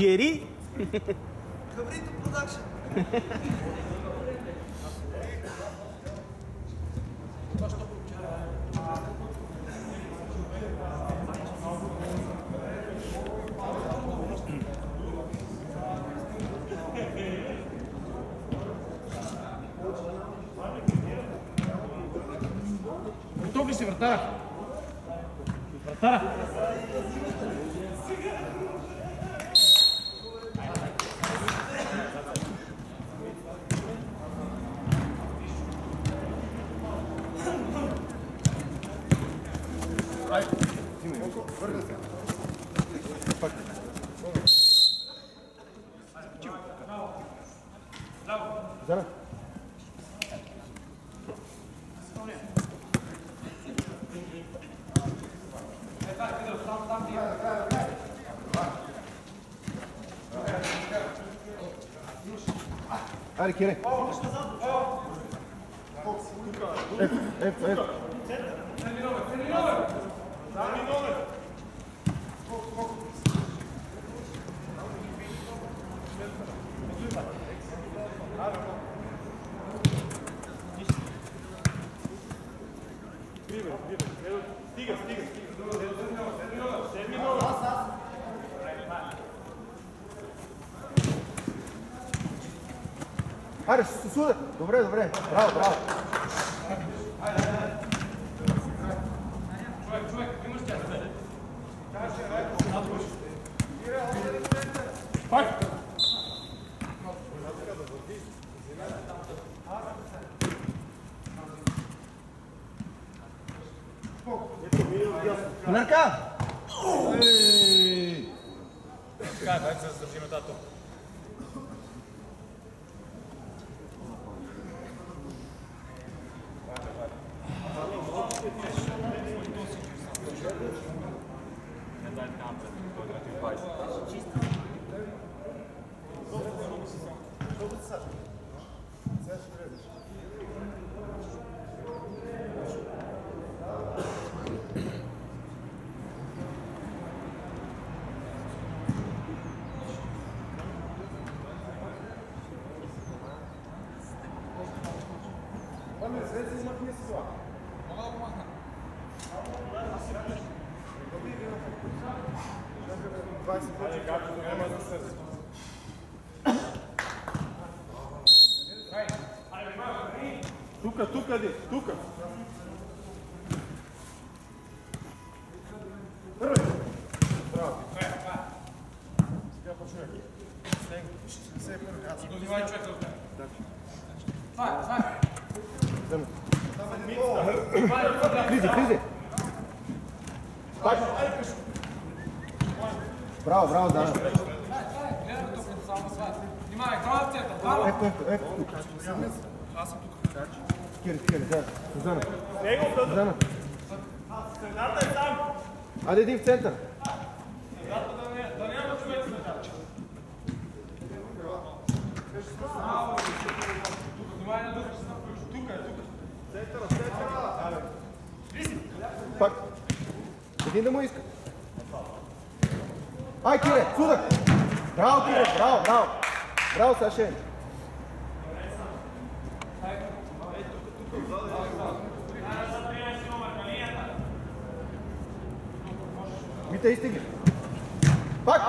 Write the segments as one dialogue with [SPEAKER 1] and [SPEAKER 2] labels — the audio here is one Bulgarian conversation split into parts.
[SPEAKER 1] Кери.
[SPEAKER 2] Кабрито продакшн.
[SPEAKER 1] Готов ли си, вратара? Вратара!
[SPEAKER 3] Върна се. Пак. Зара. Аре, Кире. Ето. Аре, суда! Добре. Браво.
[SPEAKER 1] Човек, имаш тя да бъде. Пак!
[SPEAKER 3] Нарка!
[SPEAKER 1] Така, дай се задържиме тато.
[SPEAKER 3] Тука. Сега почвай.
[SPEAKER 1] Дозвивай човек да отне. Това е.
[SPEAKER 3] Влизи. Браво, да.
[SPEAKER 1] Гледаме тук, само сват. Внимавай, това в център.
[SPEAKER 3] Ето.
[SPEAKER 1] Аз съм тук.
[SPEAKER 3] Кири, да. Сузана.
[SPEAKER 1] Средата е там.
[SPEAKER 3] Айде един в център.
[SPEAKER 1] Средата да няма човек средата. Тук, внимай на дъвка, ще се включи. Тук е. Центъра.
[SPEAKER 3] Пак. Един да му иска. Ай, Кире, суда! Браво, Кире, браво! Браво, Саше! Мите, изтигли! Пак!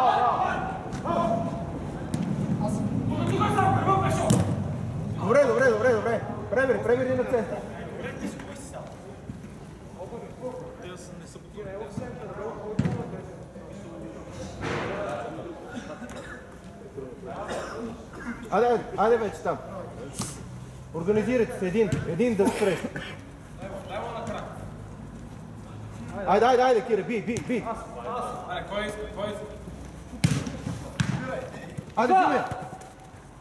[SPEAKER 3] Добре. Превери на център. Айде вече там. Организирайте се един да спре. Айде, Кире, би.
[SPEAKER 1] Айде, кой иска?
[SPEAKER 3] Айде, Кире.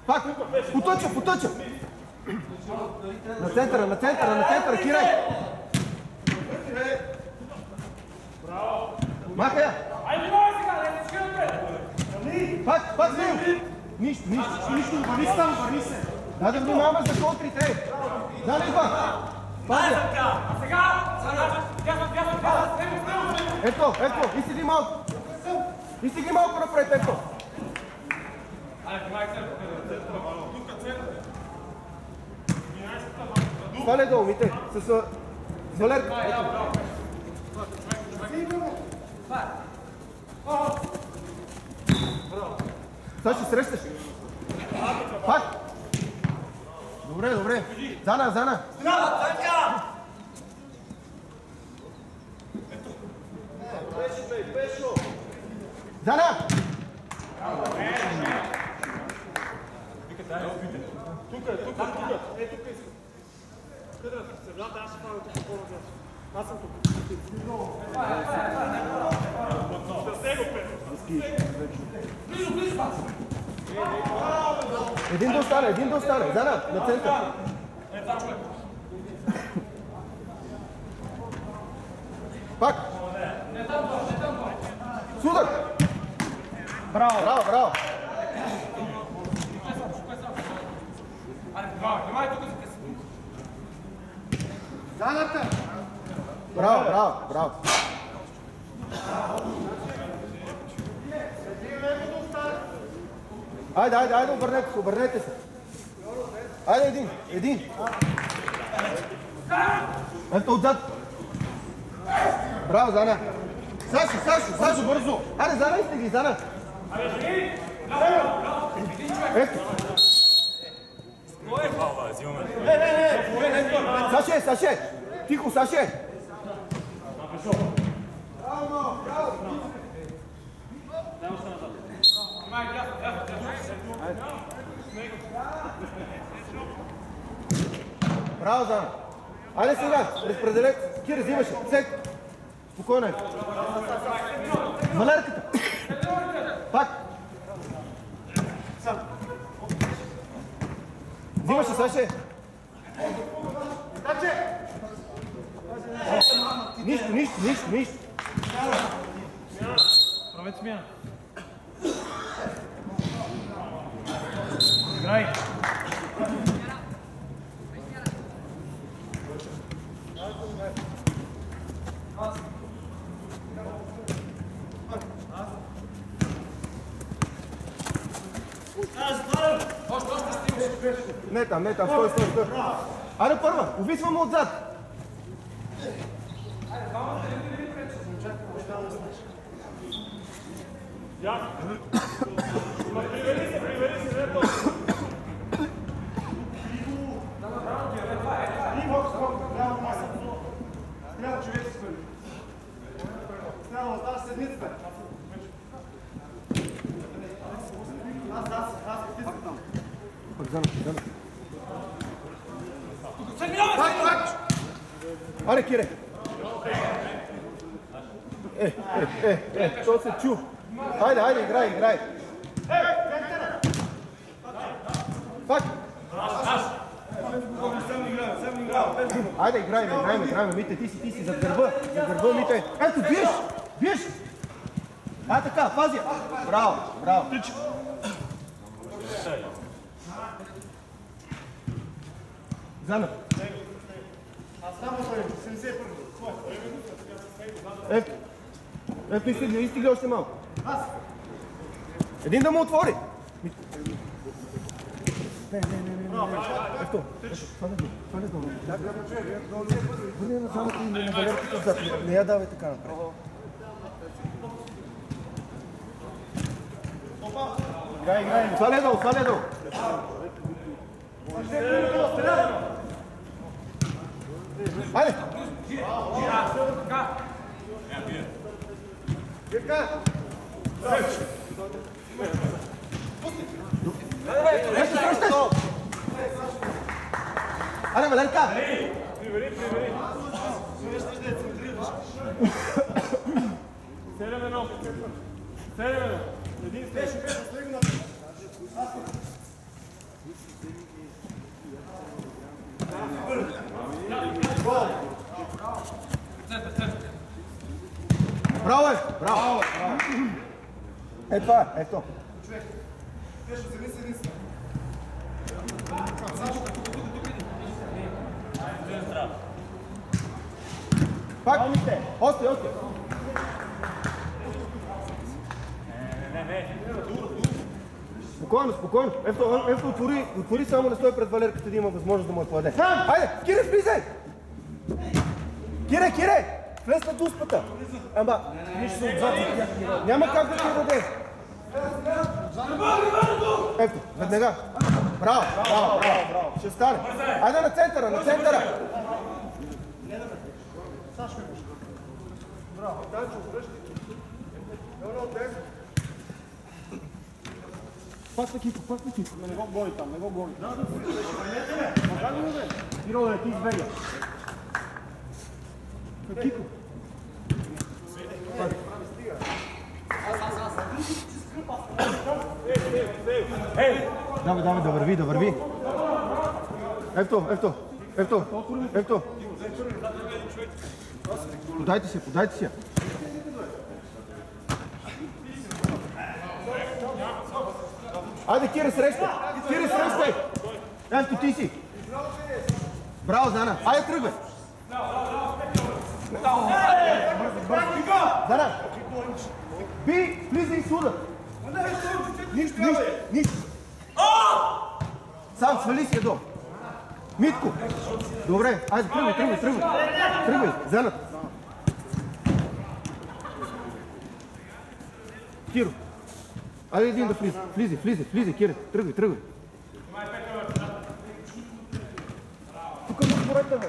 [SPEAKER 3] Пак, потъча. На центъра, Кире. Махай я.
[SPEAKER 1] Айде, внимавай сега, не се скривате!
[SPEAKER 3] Пак, Зею. Нищо, върни се. Да внимаваме за контрите. Да, не това.
[SPEAKER 1] А сега!
[SPEAKER 3] Ето, изтигли малко. Изтигли малко напред, ето. Сваля долу, Мите, с Валерка. Сега ще срещаш. Пак. Добре, добре. Зана, Зана. Зана!
[SPEAKER 1] Тук е. Къде се влята, аз ще правя тук по-назад. Аз съм тук.
[SPEAKER 3] Един да остане. Зана, на център. Пак. Судар. Браво.
[SPEAKER 2] Заната!
[SPEAKER 3] Браво. Айде, обърнете се. Айде, един. Ето отзад. Браво, Зана. Сашо, бързо. Айде, Зана, изтегли, Зана. Ето. Саше. Тихо, Саше. Браво, Зана. Айде сега, разпределете. Кири, взимаше. Сек. Спокойно е. Валерката. Пак. Взимаше, Саше. Нищо.
[SPEAKER 1] Правете смяна. Играй.
[SPEAKER 3] Не там, стой. Айде първа, увисвам отзад.
[SPEAKER 1] Привери се, не то.
[SPEAKER 2] Трябва човек си свали. Трябва да оставаш седмицата. Аз потискам там.
[SPEAKER 3] Пак Зана.
[SPEAKER 2] Пак!
[SPEAKER 3] Аре, Кире. То се чу. Айде, играй. Пак. Айде, играем. Мите, ти си зад гърба, Мите. Ето, биеш. Така, пази. Браво. Зана.
[SPEAKER 2] Аз само стоим, 71.
[SPEAKER 3] Ето, изтигли още малко. Един да му отвори. Не. Ето, това не долу. Бъде на замъка и на Валерката отзад. Не я давай така напред. Играй. Това ли долу. Айде! Айде, Валерка!
[SPEAKER 1] Привери. Седем едно. Един стеш.
[SPEAKER 3] Браво! Е това, ето.
[SPEAKER 2] Човек, ще вземи седмицата.
[SPEAKER 3] Пак? Още. Спокойно, спокойно. Ето, отвори само, не стой пред Валерката да има възможност да му я подаде. Хайде, Кире, влизай! Кире! Влез на дуспата! Ама, нищо отзад. Няма как да ти я даде. Ето, веднага. Браво! Ще стане. Айде на центъра!
[SPEAKER 2] Браво, Данчо, връщай. Едно от 10.
[SPEAKER 3] Пак на Кико.
[SPEAKER 2] Не го гони там, не го гони. Да. Мога ли да бе? Киро, да ти избега.
[SPEAKER 3] На Кико. Давай, да върви. Ето. Подайте се. Айде, Кире, срещай! Ето, ти си! Браво, Зана! Айде, тръгвай! Зана! Би, влизай с удар! Нищо! Сам свали си едно! Митко! Добре, айде, тръгвай! Зана! Киро! Айде един да влизай, Кире, тръгвай. Тук му според бе.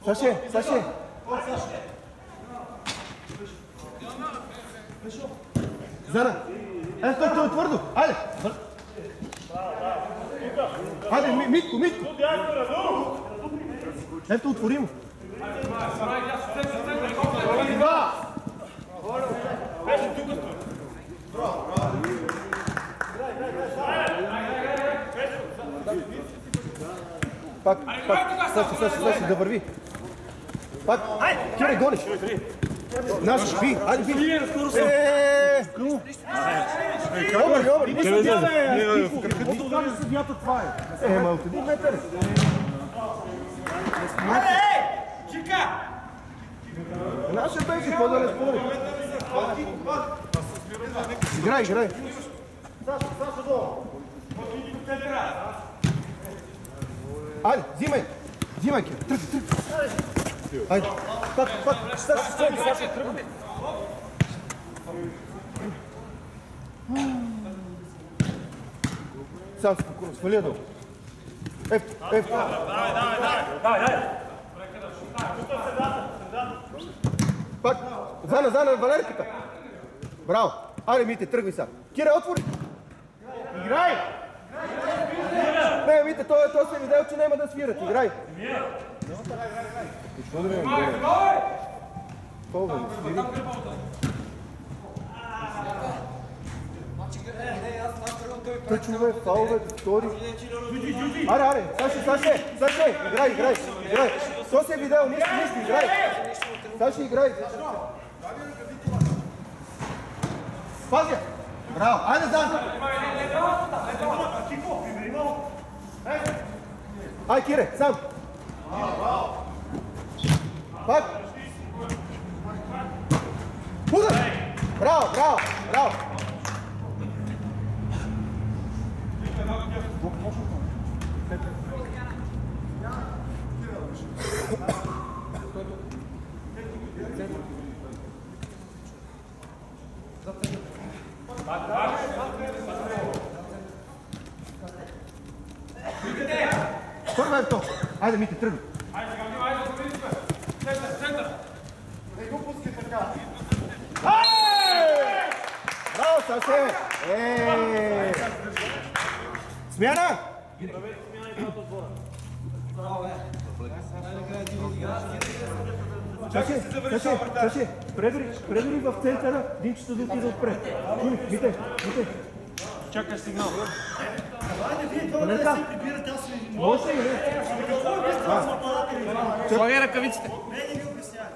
[SPEAKER 3] Саше. Зана. Той е твърдо. Айде, Митко. Ето, отвори му. Пак, Саши, да върви. Пак, Кире, гониш. Наш, би. Обри.
[SPEAKER 2] Къде излезе? Каквото каже съдията, това е.
[SPEAKER 3] Ма от 1 метър.
[SPEAKER 1] Чика!
[SPEAKER 3] Наша беше, какво да не спори. Играй.
[SPEAKER 2] Сашо долу.
[SPEAKER 3] Айде, взимай, Кире. Тръгвай. Айде. Пак. Сашо, тръгвай. Сам спокойно, свали долу. Ев. Давай. Пак, Зана, Валерката. Браво. Айде, Мите, тръгвай сега. Кире, отвори. Играй. Не, Мите, той се видел, че няма да свират. Играй. Какво да не играй? Фол, бе, свири. Тъчове, фаулове, втори. Аре, Саше, играй. То се е видел, нищо, играй. Саше, играй. Пазя. Браво, айде, Зан. Ай, Кире, сам. Пак. Удар. Браво. Първа е то. Айде, Мите, тръгвай.
[SPEAKER 1] Център.
[SPEAKER 2] Не го пускай така.
[SPEAKER 3] Браво, Саше! Смяна! Саше, предори в центъра, Димчето да отиде отпред. Мите.
[SPEAKER 1] Чакай сигнал.
[SPEAKER 2] Не да си прибирате, аз ви...
[SPEAKER 3] Може ли, не?
[SPEAKER 1] Слагай ръкавиците.
[SPEAKER 2] Не ги обяснявай.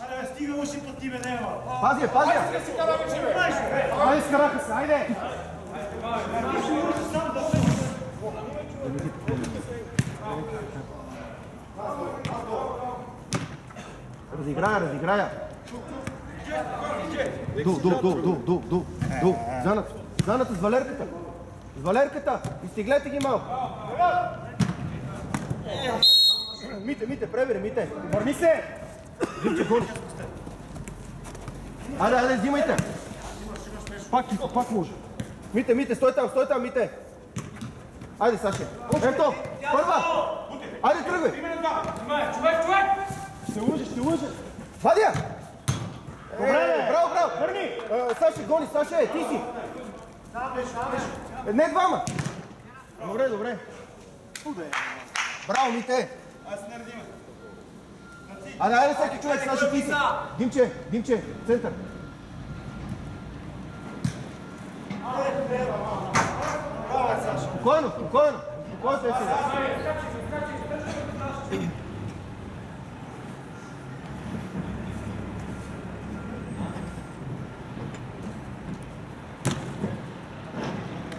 [SPEAKER 2] Аре, стига уши по тебе, nema.
[SPEAKER 3] Пазя! Айде, скараха се, айде! Разиграя. Ду. Заната с Валерката. Изтеглете ги малко. Мите, пребери, Мите. Върни се! Димче, гониш. Айде, взимайте. Пак може. Мите, стой там, Мите. Айде, Саше. Ето, първа. Айде, тръгвай. Ще лъжеш. Вадя! Браво. Върни. Саше, гони, Саше, ти си. Не двама. Добре. Браво, Мите. Айде, всеки човек, Саше, ти си. Димче, център. Спокойно е сега.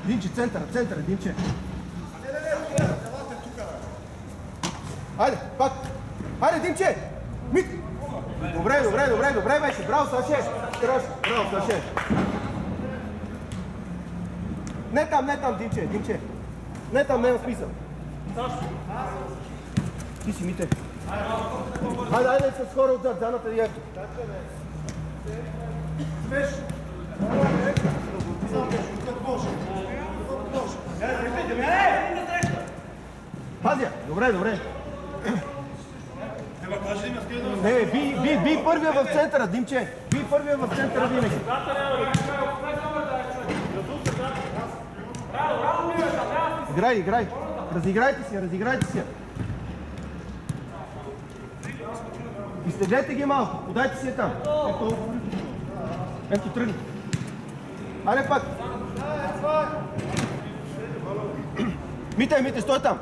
[SPEAKER 3] Димче, центъра, Димче. Айде, пак. Айде, Димче! Мит! Добре беше. Браво, Саше. Браво, Саше. Не там, Димче. Не там, няма смисъл. Ти си, Мите. Айде с хора отзад, заната и ето. Пазя! Добре. Не, би първия в центъра, Димче. Би първия в центъра винаги. Играй. Разиграйте си. Изтеглете ги малко, подайте си там. Ето тръгни. Айде пак. Мите, стой там.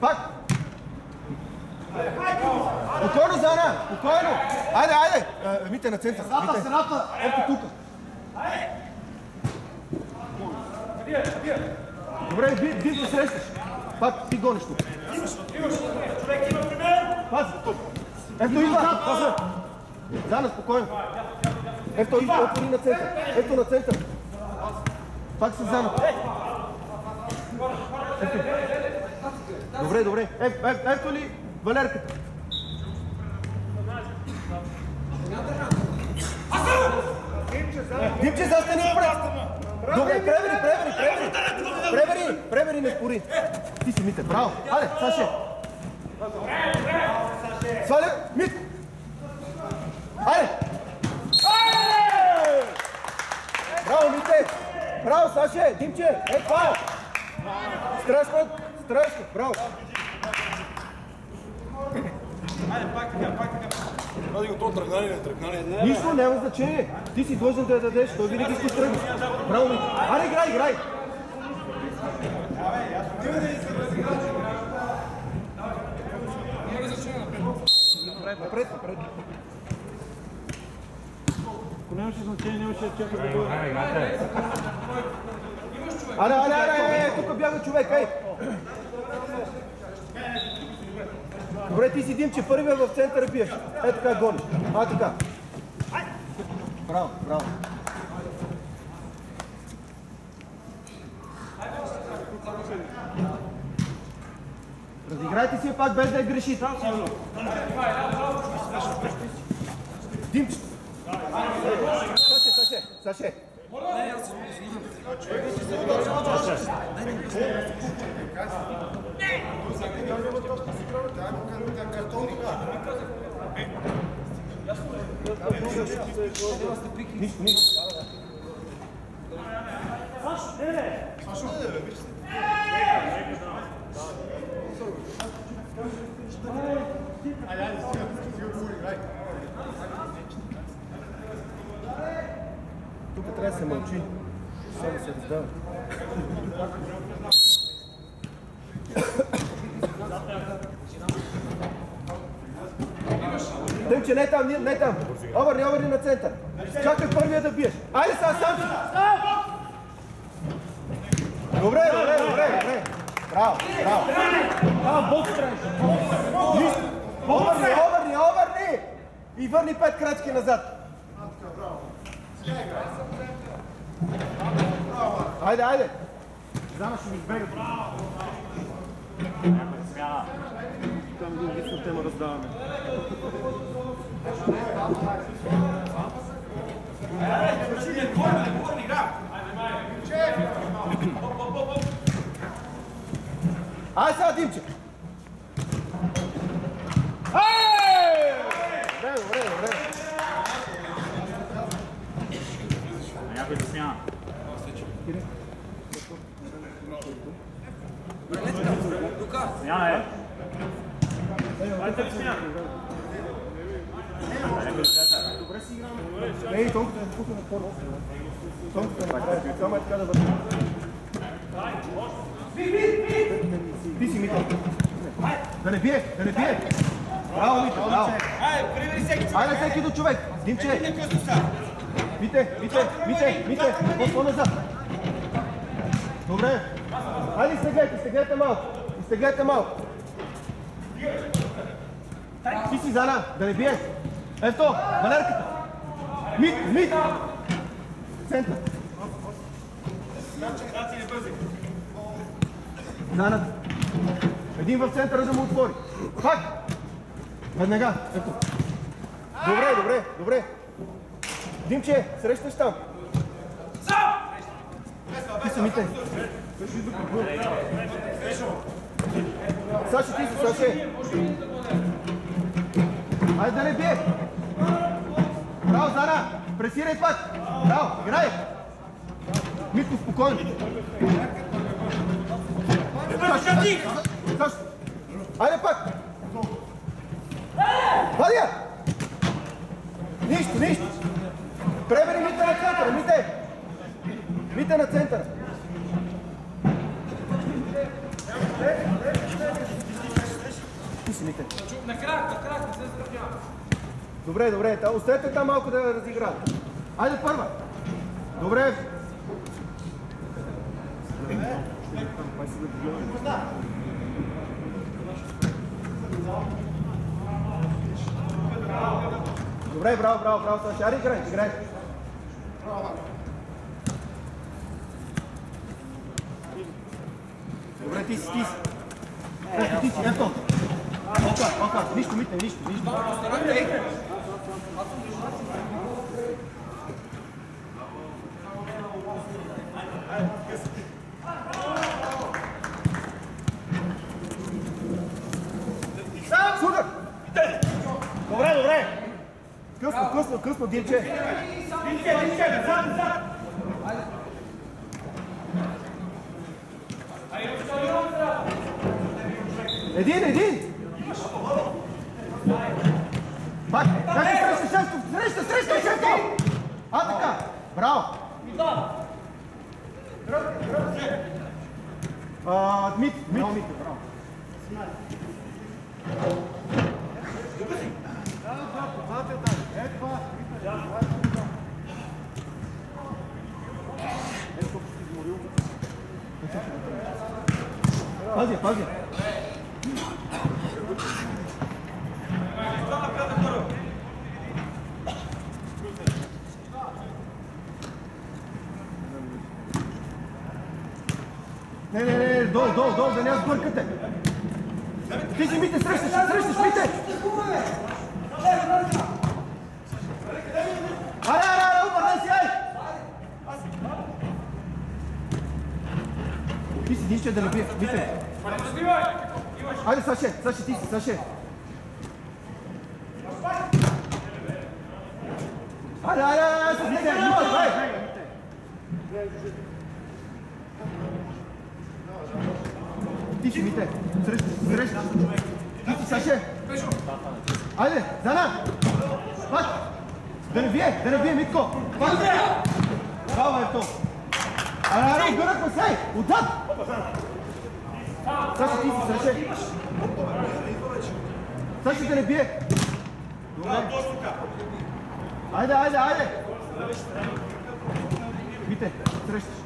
[SPEAKER 3] Пак. Спокойно, Зана, спокойно. Айде. Мите на център. Ето тук. Добре, би го срещаш. Пак ти гониш тук.
[SPEAKER 2] Човек има при мен!
[SPEAKER 3] Пази. Ето идва. Зана, спокойно. Ето отвори на център. Ето на център. Пак с Зана. Добре. Ето ли Валерката? Димче, застани напред. Добре, пребери, не спори. Ти си, Мите, браво. Айде, Саше. Сваля, Мит. Айде. Браво, Мите. Браво, Саше. Димче, това. Страшно, браво.
[SPEAKER 1] Айде, пак така. Ради го то тръгнали, не тръгнали.
[SPEAKER 3] Нищо, няма значение. Ти си длъжен да я дадеш, той винаги ще тръгне. Браво, Мите. Айде, играй. Напред.
[SPEAKER 2] Ако нямаше значение, нямаше да чака да бъде.
[SPEAKER 3] Аре, тук бяга човек, ей! Добре, ти си Димче, първия в центъра биеш. Ей така гониш. Така. Браво. Разиграйте си пак без да грешите. Димче. Саше. Тук трябва да се мълчи. Само се раздава. Дъмче, не там. Обърни на център. Чакай първия да биеш. Айде сам. Добре. Браво, браво.
[SPEAKER 2] Там бокс трябваше.
[SPEAKER 3] Обърни! И върни 5 крачки назад. Айде!
[SPEAKER 2] Зана ще ми избега.
[SPEAKER 3] Там един вид тема раздаваме. Ай сега, Димче! Добре.
[SPEAKER 4] Някой да смяна. Смяна е. Айде да смяна.
[SPEAKER 3] Добре си играме. Ей, толкова е купа на първо. Толкова е накрая. Само е така да върви. Ти си, Мите. Да не бие! Браво, Мите, браво. Айде всеки до човек. Димче. Мите. По-назад. Добре. Айде изтегляйте малко. Ти си, Зана, да не бие. Ето, Валерката. Мит. Център. Зана. Един в центъра да му отвори. Пак. Веднага. Ето. Добре. Димче, срещаш там. Ти си, Мите. Сашо, ти си, Саше. Айде да не бие. Браво, Зана. Пресирай пак. Браво, играй. Митко, спокойно. Сашо. Айде пак. Вадия. Нищо. Пребери Мите на центъра, Мите на центъра. Ти си, Мите.
[SPEAKER 1] На крак, не се здравява.
[SPEAKER 3] Добре, оставете там малко да разиграят. Айде първа. Добре. Добре, браво, Саши. Айде играй. Добре, ти си. Ето. Ока. Нищо, Мите, нищо. Супер! Добре! Късно, Димче! Един! Пак! Среща Шефко! Така! Браво! Мит, браво. Пази. Не, долу, да не я сбъркате. Ти си, Мите, срещаш, Мите! Аре, обърни си, ай! Ти си, Димче, да не бие, Мите. Айде, Саше, ти си, Саше. Айде, с Мите, ай! Ти си, Мите, срещаш. Ти си, Саше. Айде, Зана! Пак! Да не бие, Митко! Пак! Браво, ето! Аре, отгърнахме се! Отзад! Саше, ти си, Саше. Саше, да не бие! Добре. Айде! Мите, срещаш.